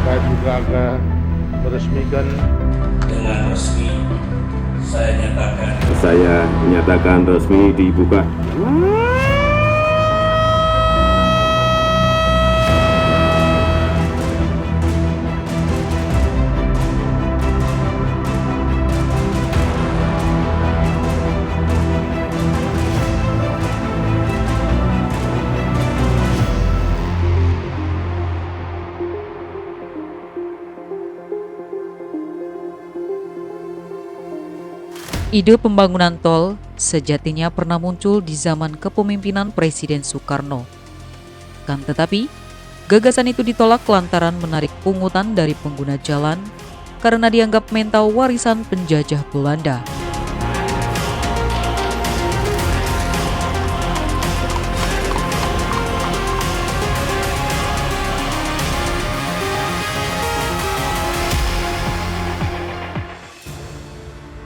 Saya juga akan meresmikan Dengan resmi Saya nyatakan resmi dibuka. Ide pembangunan tol sejatinya pernah muncul di zaman kepemimpinan Presiden Soekarno. Kan tetapi, gagasan itu ditolak lantaran menarik pungutan dari pengguna jalan karena dianggap mental warisan penjajah Belanda.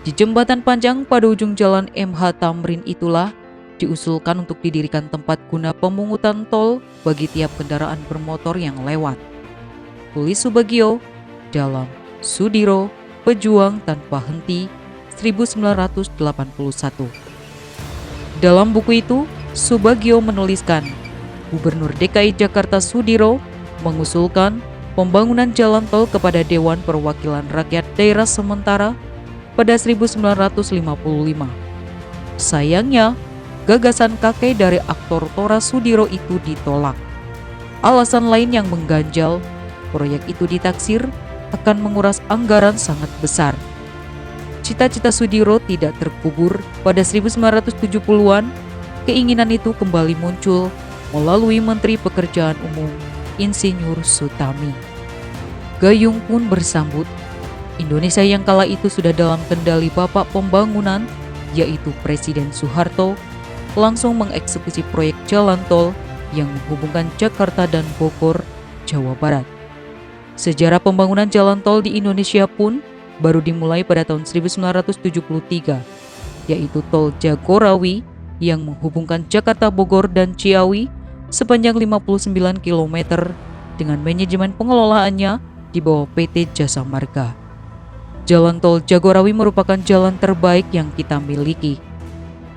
Di jembatan panjang pada ujung jalan MH Tamrin itulah diusulkan untuk didirikan tempat guna pemungutan tol bagi tiap kendaraan bermotor yang lewat. Tulis Subagio dalam Sudiro, Pejuang Tanpa Henti 1981. Dalam buku itu, Subagio menuliskan, Gubernur DKI Jakarta Sudiro mengusulkan pembangunan jalan tol kepada Dewan Perwakilan Rakyat Daerah Sementara pada 1955. Sayangnya, gagasan kakek dari aktor Tora Sudiro itu ditolak. Alasan lain yang mengganjal, proyek itu ditaksir akan menguras anggaran sangat besar. Cita-cita Sudiro tidak terkubur. Pada 1970-an, keinginan itu kembali muncul melalui Menteri Pekerjaan Umum, Insinyur Sutami. Gayung pun bersambut. Indonesia yang kala itu sudah dalam kendali bapak pembangunan, yaitu Presiden Soeharto, langsung mengeksekusi proyek jalan tol yang menghubungkan Jakarta dan Bogor, Jawa Barat. Sejarah pembangunan jalan tol di Indonesia pun baru dimulai pada tahun 1973, yaitu tol Jagorawi yang menghubungkan Jakarta, Bogor, dan Ciawi sepanjang 59 km dengan manajemen pengelolaannya di bawah PT Jasa Marga. Jalan tol Jagorawi merupakan jalan terbaik yang kita miliki.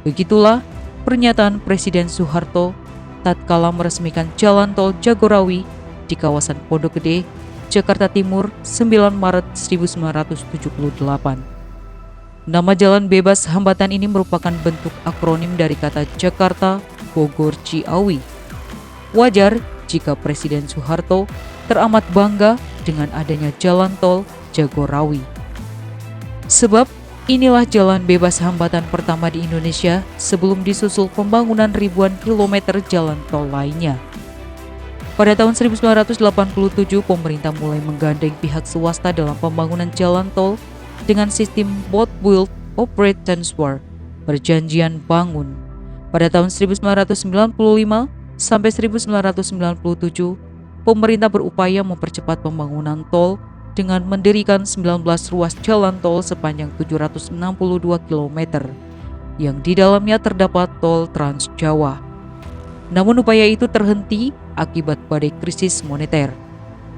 Begitulah pernyataan Presiden Soeharto tatkala meresmikan jalan tol Jagorawi di kawasan Pondok Gede, Jakarta Timur 9 Maret 1978. Nama jalan bebas hambatan ini merupakan bentuk akronim dari kata Jakarta, Bogor, Ciawi. Wajar jika Presiden Soeharto teramat bangga dengan adanya jalan tol Jagorawi. Sebab inilah jalan bebas hambatan pertama di Indonesia sebelum disusul pembangunan ribuan kilometer jalan tol lainnya. Pada tahun 1987, pemerintah mulai menggandeng pihak swasta dalam pembangunan jalan tol dengan sistem Build, Operate, Transfer, perjanjian bangun. Pada tahun 1995 sampai 1997, pemerintah berupaya mempercepat pembangunan tol dengan mendirikan 19 ruas jalan tol sepanjang 762 km, yang di dalamnya terdapat tol Trans Jawa. Namun upaya itu terhenti akibat badai krisis moneter.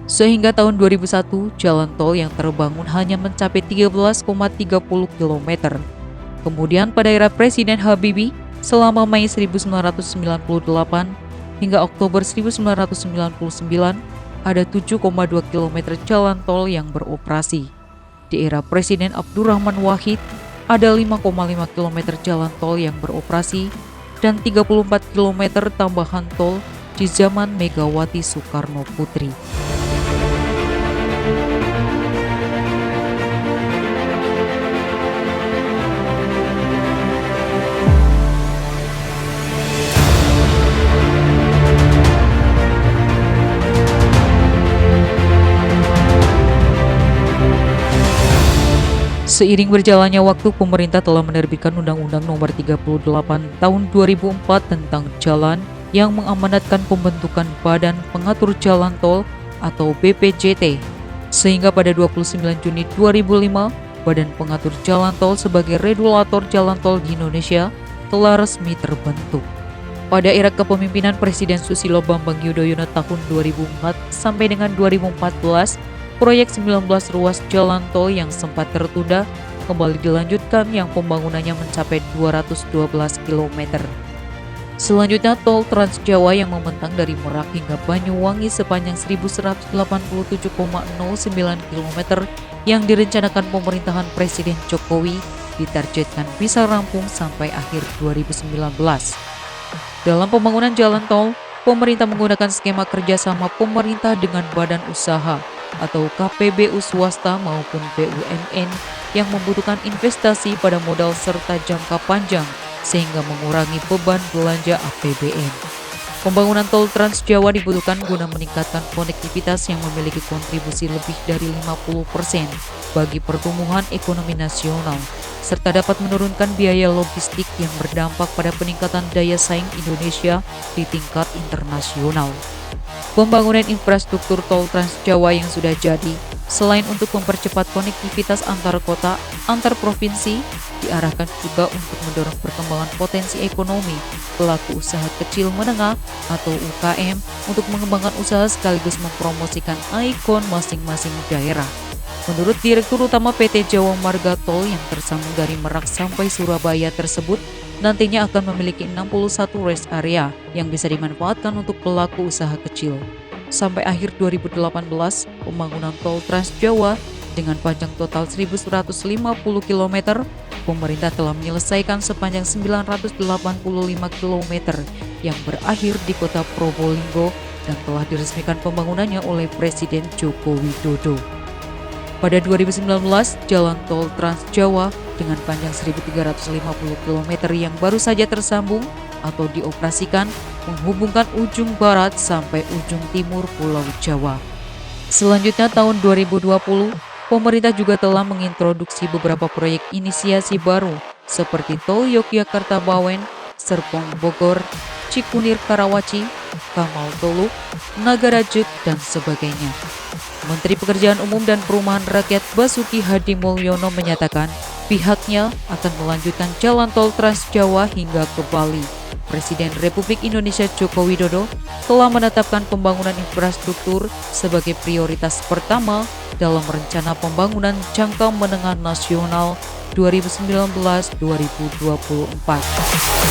Sehingga tahun 2001, jalan tol yang terbangun hanya mencapai 13,30 km. Kemudian pada era Presiden Habibie, selama Mei 1998 hingga Oktober 1999, ada 7,2 km jalan tol yang beroperasi. Di era Presiden Abdurrahman Wahid, ada 5,5 km jalan tol yang beroperasi dan 34 km tambahan tol di zaman Megawati Soekarno Putri. Seiring berjalannya waktu, pemerintah telah menerbitkan Undang-Undang Nomor 38 Tahun 2004 tentang Jalan yang mengamanatkan pembentukan Badan Pengatur Jalan Tol atau BPJT. Sehingga pada 29 Juni 2005, Badan Pengatur Jalan Tol sebagai regulator jalan tol di Indonesia telah resmi terbentuk. Pada era kepemimpinan Presiden Susilo Bambang Yudhoyono tahun 2004 sampai dengan 2014, proyek 19 ruas jalan tol yang sempat tertunda kembali dilanjutkan yang pembangunannya mencapai 212 km. Selanjutnya, tol Trans Jawa yang membentang dari Merak hingga Banyuwangi sepanjang 1187,09 km yang direncanakan pemerintahan Presiden Jokowi ditargetkan bisa rampung sampai akhir 2019. Dalam pembangunan jalan tol, pemerintah menggunakan skema kerjasama pemerintah dengan badan usaha atau KPBU swasta maupun BUMN yang membutuhkan investasi pada modal serta jangka panjang sehingga mengurangi beban belanja APBN. Pembangunan tol Trans Jawa dibutuhkan guna meningkatkan konektivitas yang memiliki kontribusi lebih dari 50% bagi pertumbuhan ekonomi nasional, serta dapat menurunkan biaya logistik yang berdampak pada peningkatan daya saing Indonesia di tingkat internasional. Pembangunan infrastruktur tol Trans Jawa yang sudah jadi, selain untuk mempercepat konektivitas antar kota, antar provinsi, diarahkan juga untuk mendorong perkembangan potensi ekonomi pelaku usaha kecil menengah atau UKM untuk mengembangkan usaha sekaligus mempromosikan ikon masing-masing daerah. Menurut Direktur Utama PT Jawa Marga Tol yang tersambung dari Merak sampai Surabaya tersebut, nantinya akan memiliki 61 rest area yang bisa dimanfaatkan untuk pelaku usaha kecil. Sampai akhir 2018, pembangunan tol Trans Jawa dengan panjang total 1.150 km, pemerintah telah menyelesaikan sepanjang 985 km yang berakhir di kota Probolinggo dan telah diresmikan pembangunannya oleh Presiden Joko Widodo. Pada 2019, jalan tol Trans Jawa dengan panjang 1.350 km yang baru saja tersambung atau dioperasikan menghubungkan ujung barat sampai ujung timur Pulau Jawa. Selanjutnya tahun 2020, pemerintah juga telah mengintroduksi beberapa proyek inisiasi baru seperti Tol Yogyakarta-Bawen, Serpong Bogor, Cikunir Karawaci, Kamal Toluk, Nagarajuk, dan sebagainya. Menteri Pekerjaan Umum dan Perumahan Rakyat Basuki Hadi Mulyono menyatakan pihaknya akan melanjutkan jalan tol Trans Jawa hingga ke Bali. Presiden Republik Indonesia Joko Widodo telah menetapkan pembangunan infrastruktur sebagai prioritas pertama dalam rencana pembangunan jangka menengah nasional 2019-2024.